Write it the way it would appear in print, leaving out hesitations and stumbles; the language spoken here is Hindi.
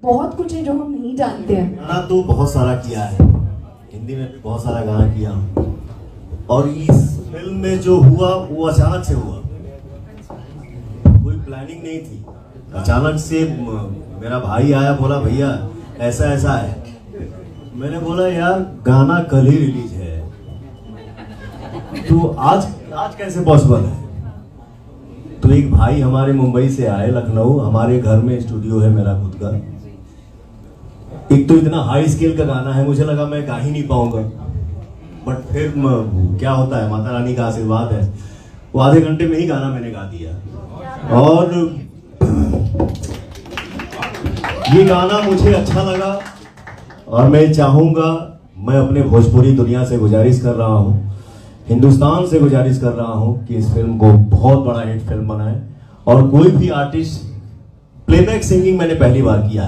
बहुत कुछ है जो हम नहीं जानते हैं। गाना तो बहुत सारा किया है, हिंदी में भी बहुत सारा गाना किया हूँ, और इस फिल्म में जो हुआ वो अचानक से हुआ, कोई प्लानिंग नहीं थी। अचानक से मेरा भाई आया, बोला भैया ऐसा ऐसा है। मैंने बोला यार गाना कल ही रिलीज है, तो आज कैसे पॉसिबल है। तो एक भाई हमारे मुंबई से आए, लखनऊ, हमारे घर में स्टूडियो है मेरा खुद का। एक तो इतना हाई स्केल का गाना है, मुझे लगा मैं गा ही नहीं पाऊंगा, बट फिर क्या होता है, माता रानी का आशीर्वाद है, वो आधे घंटे में ही गाना मैंने गा दिया। और ये गाना मुझे अच्छा लगा, और मैं चाहूंगा, मैं अपने भोजपुरी दुनिया से गुजारिश कर रहा हूँ, हिंदुस्तान से गुजारिश कर रहा हूँ कि इस फिल्म को बहुत बड़ा हिट फिल्म बनाए। और कोई भी आर्टिस्ट, प्लेबैक सिंगिंग मैंने पहली बार किया है।